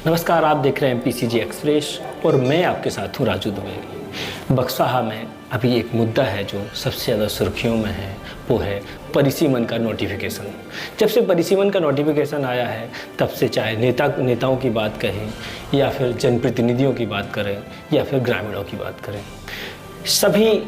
नमस्कार, आप देख रहे हैं पीसीजी एक्सप्रेस और मैं आपके साथ हूँ राजू दुबे। बक्सवाहा में अभी एक मुद्दा है जो सबसे ज़्यादा सुर्खियों में है, वो है परिसीमन का नोटिफिकेशन। जब से परिसीमन का नोटिफिकेशन आया है तब से चाहे नेताओं की बात करें या फिर जनप्रतिनिधियों की बात करें या फिर ग्रामीणों की बात करें, सभी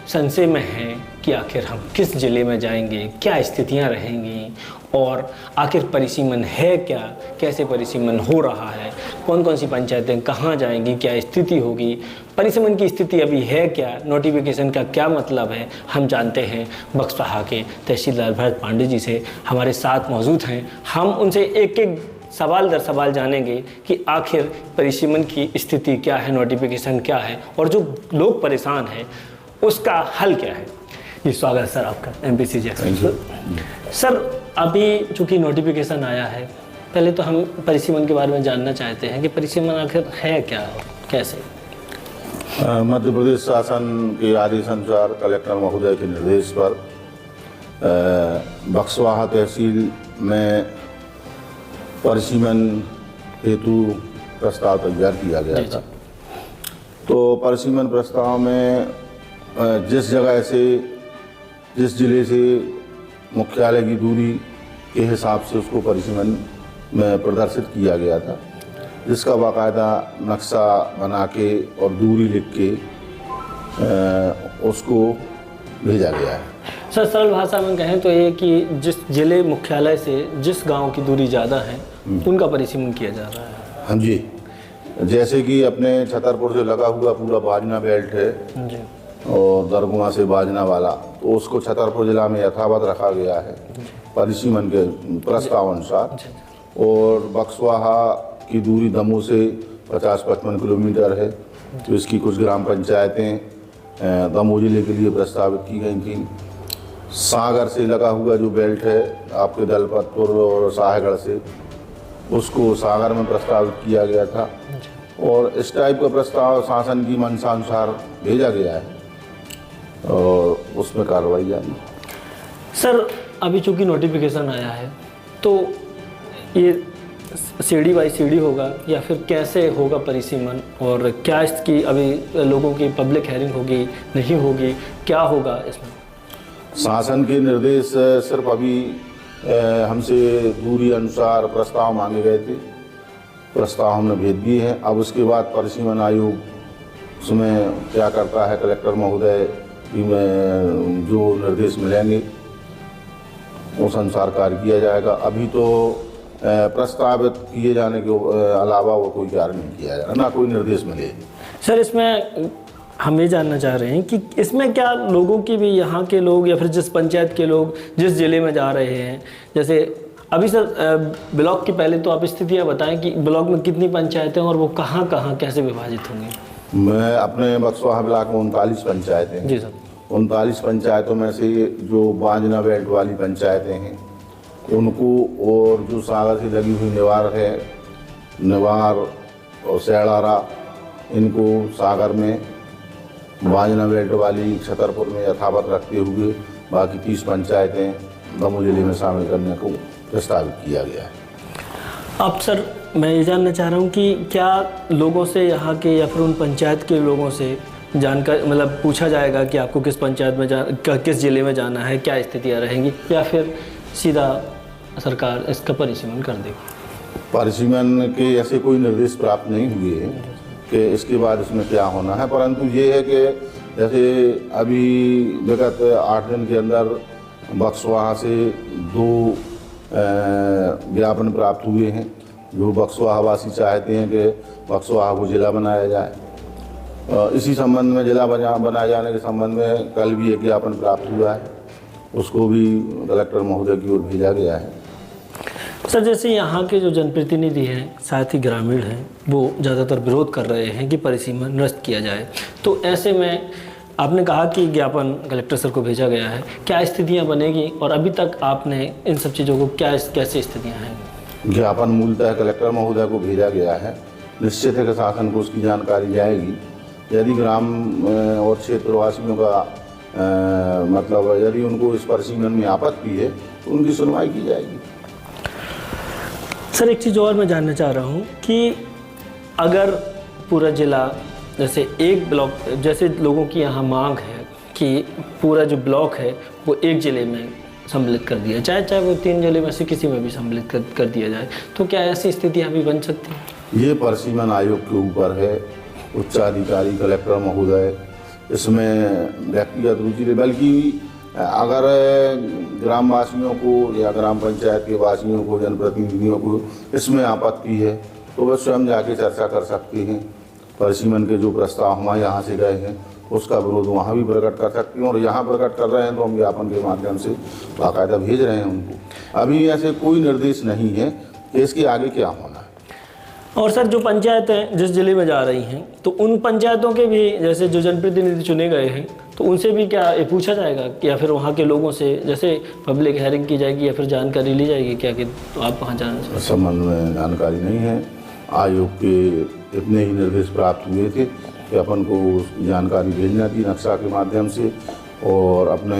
संशय में हैं कि आखिर हम किस ज़िले में जाएंगे, क्या स्थितियां रहेंगी और आखिर परिसीमन है क्या, कैसे परिसीमन हो रहा है, कौन कौन सी पंचायतें कहाँ जाएंगी, क्या स्थिति होगी, परिसीमन की स्थिति अभी है क्या, नोटिफिकेशन का क्या मतलब है। हम जानते हैं बक्सवाहा के तहसीलदार भरत पांडे जी से हमारे साथ मौजूद हैं। हम उनसे एक एक सवाल दर सवाल जानेंगे कि आखिर परिसीमन की स्थिति क्या है, नोटिफिकेशन क्या है और जो लोग परेशान हैं उसका हल क्या है। जी स्वागत सर आपका एमपीसीजी एक्सप्रेस। सर अभी चूँकि नोटिफिकेशन आया है, पहले तो हम परिसीमन के बारे में जानना चाहते हैं कि परिसीमन आखिर है क्या और कैसे। मध्य प्रदेश शासन के आदेश अनुसार कलेक्टर महोदय के निर्देश पर बक्सवाहा तहसील में परिसीमन हेतु प्रस्ताव तैयार किया गया था। तो परिसीमन प्रस्ताव में जिस जगह से, जिस जिले से मुख्यालय की दूरी के हिसाब से उसको परिसीमन में प्रदर्शित किया गया था, जिसका बाकायदा नक्शा बना के और दूरी लिख के उसको भेजा गया है। सर सरल भाषा में कहें तो ये कि जिस जिले मुख्यालय से जिस गांव की दूरी ज़्यादा है उनका परिसीमन किया जा रहा है। हाँ जी, जैसे कि अपने छतरपुर से लगा हुआ पूरा बाजना बेल्ट है जी, और दरगुआ से बाजना वाला, तो उसको छतरपुर जिला में यथावत रखा गया है परिसीमन के प्रस्ताव अनुसार। और बक्सवाहा की दूरी दमोह से 50-55 किलोमीटर है। तो इसकी कुछ ग्राम पंचायतें दमोह जिले के लिए प्रस्तावित की गई थी। सागर से लगा हुआ जो बेल्ट है आपके दलपतपुर और शाहगढ़ से, उसको सागर में प्रस्तावित किया गया था। और इस टाइप का प्रस्ताव शासन की मंशा अनुसार भेजा गया है और उसमें कार्रवाई जारी। सर अभी चूँकि नोटिफिकेशन आया है तो ये सीढ़ी बाई सीढ़ी होगा या फिर कैसे होगा परिसीमन, और क्या इसकी अभी लोगों की पब्लिक हेयरिंग होगी, नहीं होगी, क्या होगा इसमें? शासन के निर्देश सिर्फ अभी हमसे दूरी अनुसार प्रस्ताव मांगे गए थे, प्रस्ताव हमने भेज दिए हैं। अब उसके बाद परिसीमन आयोग उसमें क्या करता है, कलेक्टर महोदय में जो निर्देश मिलेंगे उस अनुसार कार्य किया जाएगा। अभी तो प्रस्तावित किए जाने के अलावा वो कोई कार्य नहीं किया जा रहा, ना कोई निर्देश मिले। सर इसमें हम ये जानना चाह रहे हैं कि इसमें क्या लोगों की भी, यहाँ के लोग या फिर जिस पंचायत के लोग जिस ज़िले में जा रहे हैं, जैसे अभी सर ब्लॉक की पहले तो आप स्थितियाँ बताएं कि ब्लॉक में कितनी पंचायतें और वो कहाँ कहाँ कैसे विभाजित होंगी। मैं अपने बक्सवाहा ब्लॉक में 39 पंचायतें। जी सर। 39 पंचायतों में से जो बाजना बेल्ट वाली पंचायतें हैं उनको, और जो सागर से लगी हुई निवार और सैड़ारा, इनको सागर में, बाजना बेल्ट वाली छतरपुर में यथावत रखते हुए बाकी 30 पंचायतें दमोह जिले में शामिल करने को प्रस्तावित किया गया है। अब सर मैं ये जानना चाह रहा हूँ कि क्या लोगों से, यहाँ के या फिर उन पंचायत के लोगों से जानकर मतलब पूछा जाएगा कि आपको किस पंचायत में किस ज़िले में जाना है, क्या स्थितियाँ रहेंगी, या फिर सीधा सरकार इसका परिसीमन कर देगी? परिसीमन के ऐसे कोई निर्देश प्राप्त नहीं हुए हैं कि इसके बाद इसमें क्या होना है, परंतु ये है कि जैसे अभी विगत 8 दिन के अंदर बक्सवाहा से 2 ज्ञापन प्राप्त हुए हैं। जो बक्सवाहा वासी चाहते हैं कि बक्सवाहा को जिला बनाया जाए। इसी संबंध में, जिला बनाए जाने के संबंध में कल भी एक ज्ञापन प्राप्त हुआ है, उसको भी कलेक्टर महोदय की ओर भेजा गया है। सर जैसे यहाँ के जो जनप्रतिनिधि हैं, साथ ही ग्रामीण हैं, वो ज़्यादातर विरोध कर रहे हैं कि परिसीमन निरस्त किया जाए, तो ऐसे में आपने कहा कि ज्ञापन कलेक्टर सर को भेजा गया है, क्या स्थितियाँ बनेगी और अभी तक आपने इन सब चीज़ों को कैसे स्थितियाँ हैं? ज्ञापन मूलतः कलेक्टर महोदय को भेजा गया है। निश्चित है कि शासन को उसकी जानकारी जाएगी। यदि ग्राम और क्षेत्रवासियों का मतलब यदि उनको इस परिसीमन में आपत्ति है तो उनकी सुनवाई की जाएगी। सर एक चीज़ और मैं जानना चाह रहा हूँ कि अगर पूरा ज़िला जैसे एक ब्लॉक, जैसे लोगों की यहाँ मांग है कि पूरा जो ब्लॉक है वो एक ज़िले में सम्मिलित कर दिया जाए, चाहे वो 3 ज़िले में से किसी में भी सम्मिलित कर दिया जाए, तो क्या ऐसी स्थितियाँ भी बन सकती हैं? ये परिसीमन आयोग के ऊपर है। उच्चाधिकारी कलेक्टर महोदय इसमें व्यक्तिगत रुचि ले, बल्कि अगर ग्रामवासियों को या ग्राम पंचायत के वासियों को, जनप्रतिनिधियों को इसमें आपत्ति है तो वे स्वयं जाके चर्चा कर सकते हैं। परिसीमन के जो प्रस्ताव हमारे यहाँ से गए हैं उसका विरोध वहाँ भी प्रकट कर सकते हैं, और यहाँ प्रकट कर रहे हैं तो हम ज्ञापन के माध्यम से बाकायदा भेज रहे हैं उनको। अभी ऐसे कोई निर्देश नहीं है कि इसके आगे क्या होना है। और सर जो पंचायतें जिस ज़िले में जा रही हैं तो उन पंचायतों के भी जैसे जो जनप्रतिनिधि चुने गए हैं तो उनसे भी क्या ये पूछा जाएगा या फिर वहाँ के लोगों से जैसे पब्लिक हेयरिंग की जाएगी या फिर जानकारी ली जाएगी क्या कि तो आप वहाँ जाना? इस संबंध में जानकारी नहीं है। आयोग के इतने ही निर्देश प्राप्त हुए थे कि अपन को जानकारी भेजना थी नक्शा के माध्यम से, और अपने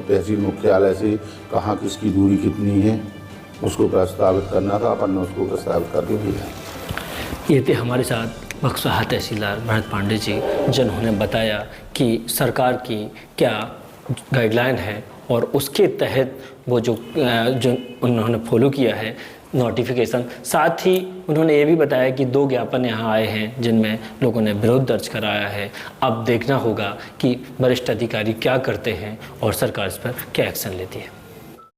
तहसील मुख्यालय से कहाँ किसकी दूरी कितनी है उसको प्रस्तावित करना था। अपन ने उसको प्रस्तावित करके भेजा। ये थे हमारे साथ बक्सवाहा तहसीलदार भरत पांडे जी, जिन्होंने बताया कि सरकार की क्या गाइडलाइन है और उसके तहत वो जो उन्होंने फॉलो किया है नोटिफिकेशन। साथ ही उन्होंने ये भी बताया कि 2 ज्ञापन यहाँ आए हैं जिनमें लोगों ने विरोध दर्ज कराया है। अब देखना होगा कि वरिष्ठ अधिकारी क्या करते हैं और सरकार इस पर क्या एक्शन लेती है।